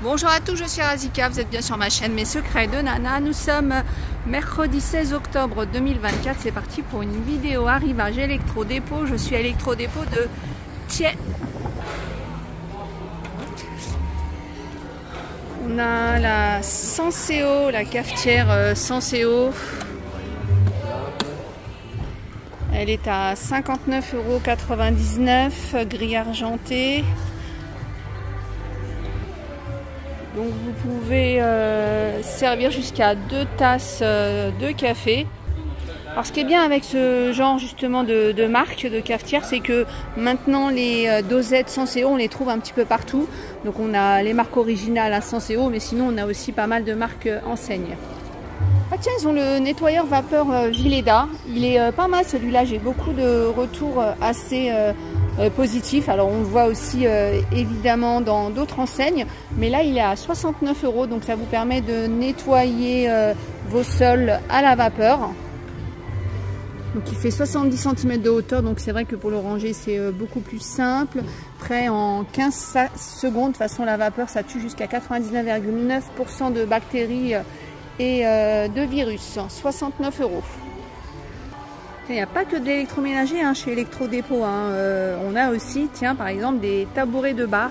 Bonjour à tous, je suis Razika, vous êtes bien sur ma chaîne Mes Secrets de Nana. Nous sommes mercredi 16 octobre 2024, c'est parti pour une vidéo arrivage électro-dépôt. Je suis à électro-dépôt de Thiais. On a la Senseo, la cafetière Senseo. Elle est à 59,99 €, gris argenté. Donc vous pouvez servir jusqu'à 2 tasses de café. Alors ce qui est bien avec ce genre justement de marque de cafetière, c'est que maintenant les dosettes Senseo, on les trouve un petit peu partout. Donc on a les marques originales à Senseo, mais sinon on a aussi pas mal de marques enseignes. Ah tiens, ils ont le nettoyeur vapeur Vileda. Il est pas mal celui-là, j'ai beaucoup de retours assez positif. Alors on le voit aussi évidemment dans d'autres enseignes, mais là il est à 69 €, donc ça vous permet de nettoyer vos sols à la vapeur. Donc il fait 70 cm de hauteur, donc c'est vrai que pour le ranger c'est beaucoup plus simple. Prêt en 15 secondes, de toute façon la vapeur ça tue jusqu'à 99,9% de bactéries et de virus. 69 €. Il n'y a pas que de l'électroménager chez Électro-Dépôt. On a aussi, tiens, par exemple, des tabourets de bar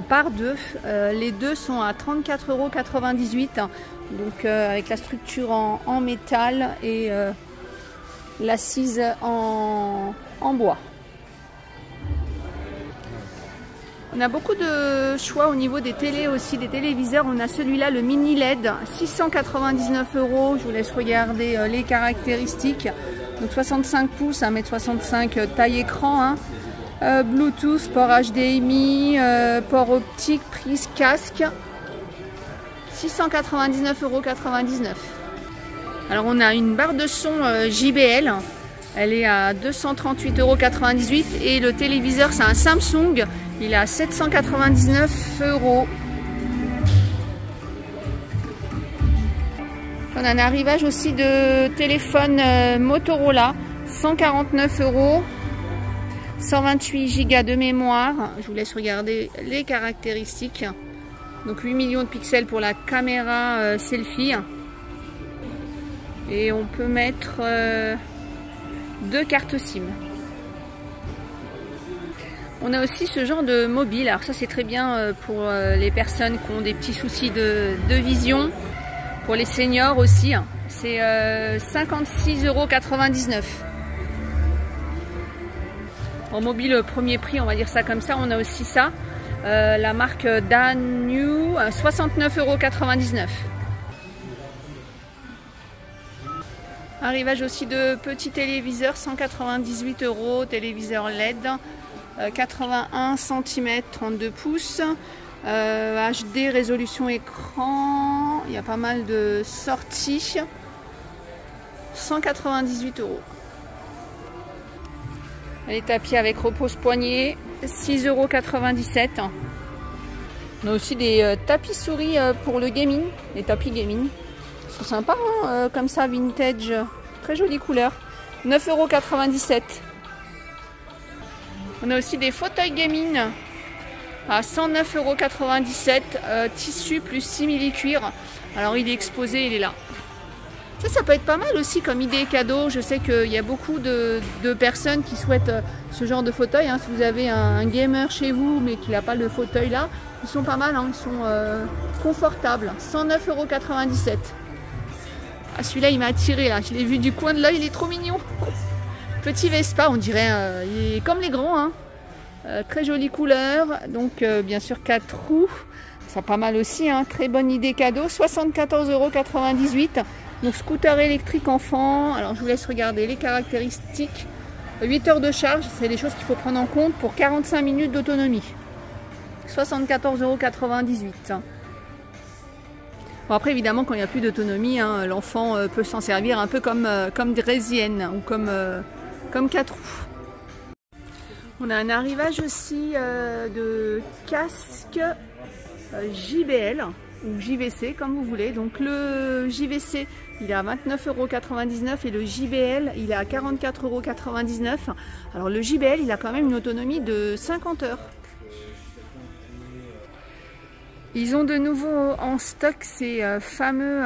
par deux. Les deux sont à 34,98 €. Donc avec la structure en métal et l'assise en bois. On a beaucoup de choix au niveau des télés aussi, des téléviseurs. On a celui-là, le mini LED, 699 €. Je vous laisse regarder les caractéristiques. Donc 65 pouces, 1,65 m, taille écran, Bluetooth, port HDMI, port optique, prise casque, 699,99 €. Alors on a une barre de son JBL, elle est à 238,98 € et le téléviseur c'est un Samsung, il est à 799 €. On a un arrivage aussi de téléphone Motorola, 149 €, 128 Go de mémoire. Je vous laisse regarder les caractéristiques. Donc 8 millions de pixels pour la caméra selfie. Et on peut mettre 2 cartes SIM. On a aussi ce genre de mobile. Alors ça c'est très bien pour les personnes qui ont des petits soucis de vision. Pour les seniors aussi, c'est 56,99 €. En mobile premier prix, on va dire ça comme ça, on a aussi ça. La marque Danyu, 69,99 €. Arrivage aussi de petits téléviseurs, 198 €, téléviseur LED, 81 cm, 32 pouces. HD, résolution écran, il y a pas mal de sorties, 198 €. Les tapis avec repose-poignet, 6,97 €. On a aussi des tapis souris pour le gaming, les tapis gaming. Ils sont sympas, comme ça, vintage, très jolie couleur, 9,97 €. On a aussi des fauteuils gaming à 109,97 €, tissu plus simili-cuir. Alors il est exposé, il est là. Ça peut être pas mal aussi comme idée cadeau. Je sais qu'il y a beaucoup de personnes qui souhaitent ce genre de fauteuil. Si vous avez un gamer chez vous mais qui n'a pas le fauteuil là, ils sont pas mal, ils sont confortables. 109,97 €. Ah, celui-là il m'a attiré là, je l'ai vu du coin de l'œil, il est trop mignon. Petit Vespa, on dirait, il est comme les grands, très jolie couleur, donc bien sûr 4 roues, ça pas mal aussi, très bonne idée cadeau, 74,98 €. Donc scooter électrique enfant. Alors je vous laisse regarder les caractéristiques. 8 heures de charge, c'est des choses qu'il faut prendre en compte pour 45 minutes d'autonomie. 74,98 €. Bon, après évidemment quand il n'y a plus d'autonomie, l'enfant peut s'en servir un peu comme draisienne ou comme 4 roues. On a un arrivage aussi de casque JBL ou JVC comme vous voulez. Donc le JVC il est à 29,99 € et le JBL il est à 44,99 €. Alors le JBL il a quand même une autonomie de 50 heures. Ils ont de nouveau en stock ces fameux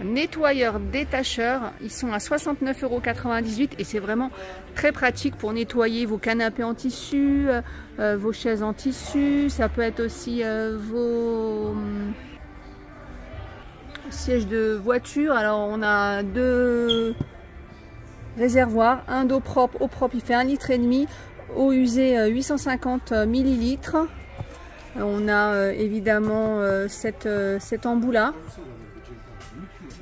nettoyeurs détacheurs. Ils sont à 69,98 € et c'est vraiment très pratique pour nettoyer vos canapés en tissu, vos chaises en tissu. Ça peut être aussi vos sièges de voiture. Alors on a 2 réservoirs, un d'eau propre. Eau propre il fait 1,5 litre, eau usée 850 ml. On a évidemment cet embout là.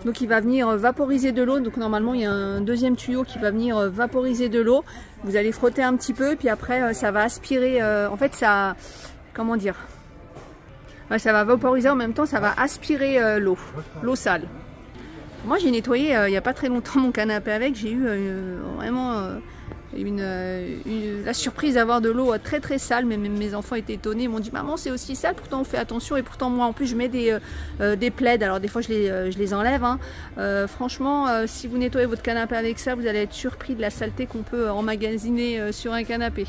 Donc il va venir vaporiser de l'eau. Donc normalement il y a un deuxième tuyau qui va venir vaporiser de l'eau. Vous allez frotter un petit peu, puis après ça va aspirer. En fait ça, comment dire, ça va vaporiser en même temps, ça va aspirer l'eau sale. Moi j'ai nettoyé il n'y a pas très longtemps mon canapé avec. J'ai eu vraiment la surprise d'avoir de l'eau très très sale, mais mes enfants étaient étonnés, ils m'ont dit maman c'est aussi sale, pourtant on fait attention, et pourtant moi en plus je mets des plaids, alors des fois je les enlève hein. Franchement si vous nettoyez votre canapé avec ça, vous allez être surpris de la saleté qu'on peut emmagasiner sur un canapé.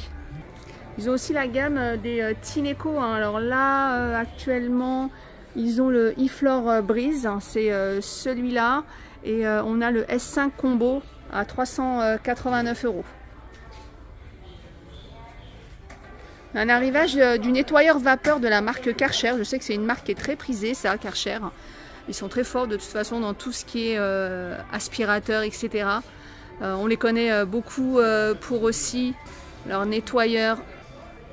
Ils ont aussi la gamme des Tineco hein. Alors là actuellement ils ont le E-Floor Breeze, hein. C'est celui-là, et on a le S5 Combo à 389 €. Un arrivage du nettoyeur vapeur de la marque Karcher. Je sais que c'est une marque qui est très prisée, ça, Karcher. Ils sont très forts de toute façon dans tout ce qui est aspirateur, etc. On les connaît beaucoup pour aussi leur nettoyeur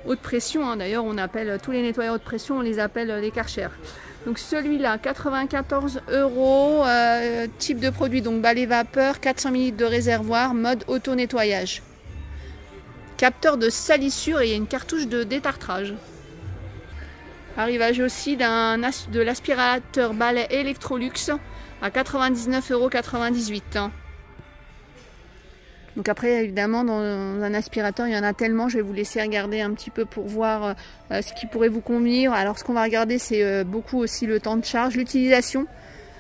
haute pression. Hein. D'ailleurs, on appelle tous les nettoyeurs haute pression, on les appelle les Karcher. Donc celui-là, 94 €, type de produit, donc balai vapeur, 400 ml de réservoir, mode auto-nettoyage. Capteur de salissure et il y a une cartouche de détartrage. Arrivage aussi de l'aspirateur balai Electrolux à 99,98 €. Donc après évidemment dans un aspirateur il y en a tellement, je vais vous laisser regarder un petit peu pour voir ce qui pourrait vous convenir. Alors ce qu'on va regarder c'est beaucoup aussi le temps de charge, l'utilisation.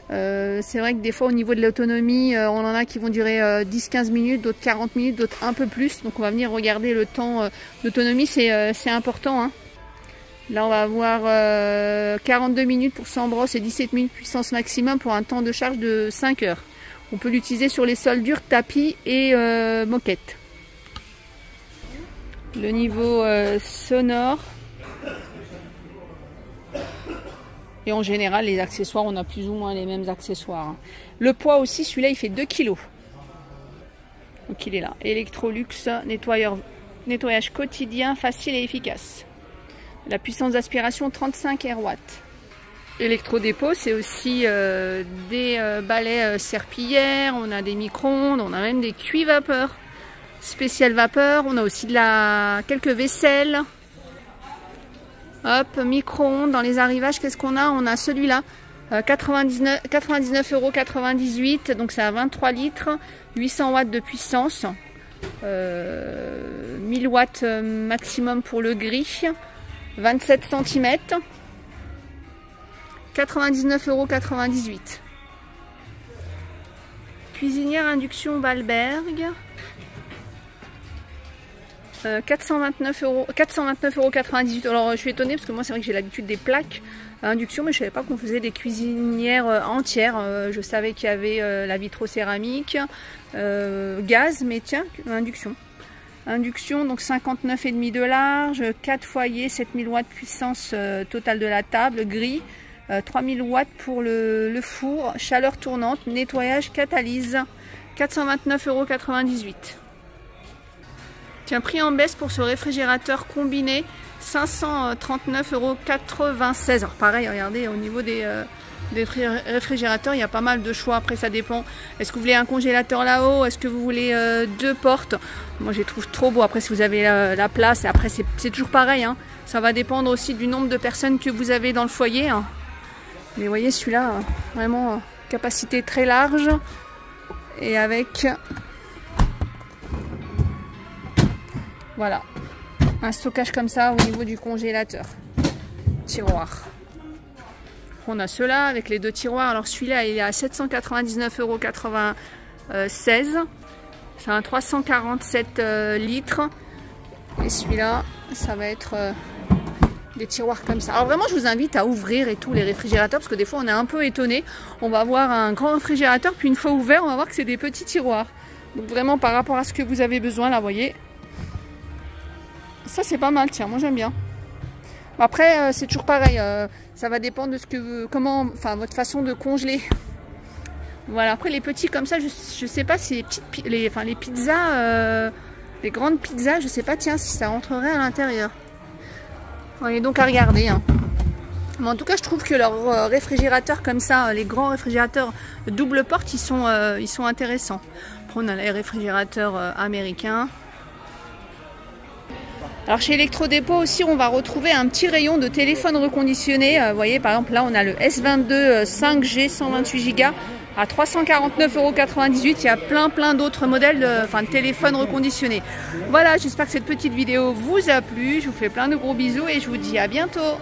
C'est vrai que des fois au niveau de l'autonomie, on en a qui vont durer 10-15 minutes, d'autres 40 minutes, d'autres un peu plus. Donc on va venir regarder le temps d'autonomie, c'est important hein. Là on va avoir 42 minutes pour 100 brosses et 17 minutes puissance maximum pour un temps de charge de 5 heures. On peut l'utiliser sur les sols durs, tapis et moquettes. Le niveau sonore. Et en général, les accessoires, on a plus ou moins les mêmes accessoires. Le poids aussi, celui-là, il fait 2 kg. Donc il est là. Electrolux, nettoyage quotidien, facile et efficace. La puissance d'aspiration, 35 RW. Électrodépôt, c'est aussi des balais serpillères, on a des micro-ondes, on a même des cuits vapeur, spécial vapeur, on a aussi quelques vaisselles. Hop, micro-ondes dans les arrivages, qu'est-ce qu'on a? On a celui-là, 99,98 €, donc c'est à 23 litres, 800 watts de puissance, 1000 watts maximum pour le gris, 27 cm, 99,98 €. Cuisinière induction Valberg, 429,98 €. Alors je suis étonnée parce que moi c'est vrai que j'ai l'habitude des plaques à induction, mais je ne savais pas qu'on faisait des cuisinières entières. Je savais qu'il y avait la vitrocéramique, gaz, mais tiens, induction. Induction, donc 59,5 de large, 4 foyers, 7000 watts puissance totale de la table, gris, 3000 watts pour le four, chaleur tournante, nettoyage, catalyse, 429,98 €. Tiens, prix en baisse pour ce réfrigérateur combiné, 539,96 €. Alors pareil, regardez, au niveau des réfrigérateurs, il y a pas mal de choix. Après, ça dépend. Est-ce que vous voulez un congélateur là-haut? Est-ce que vous voulez 2 portes? Moi, je les trouve trop beaux. Après, si vous avez la place, après, c'est toujours pareil. Hein. Ça va dépendre aussi du nombre de personnes que vous avez dans le foyer. Hein. Mais vous voyez, celui-là, vraiment, capacité très large. Et avec... Voilà, un stockage comme ça au niveau du congélateur. Tiroir. On a ceux-là avec les 2 tiroirs. Alors celui-là, il est à 799,96 €. C'est un 347 litres. Et celui-là, ça va être des tiroirs comme ça. Alors vraiment, je vous invite à ouvrir et tout les réfrigérateurs, parce que des fois, on est un peu étonné. On va voir un grand réfrigérateur, puis une fois ouvert, on va voir que c'est des petits tiroirs. Donc vraiment, par rapport à ce que vous avez besoin, là, vous voyez. Ça, c'est pas mal, tiens, moi j'aime bien. Après, c'est toujours pareil, ça va dépendre de ce que votre façon de congeler. Voilà, après les petits comme ça, je sais pas si les pizzas, les grandes pizzas, je sais pas, tiens, si ça rentrerait à l'intérieur. Voyez, donc à regarder. Hein. Mais en tout cas, je trouve que leurs réfrigérateurs comme ça, les grands réfrigérateurs double porte, ils sont intéressants. Après, on a les réfrigérateurs américains. Alors chez Electrodépôt aussi, on va retrouver un petit rayon de téléphone reconditionné. Vous voyez, par exemple, là, on a le S22 5G 128 Go à 349,98 €. Il y a plein d'autres modèles de téléphones reconditionnés. Voilà, j'espère que cette petite vidéo vous a plu. Je vous fais plein de gros bisous et je vous dis à bientôt.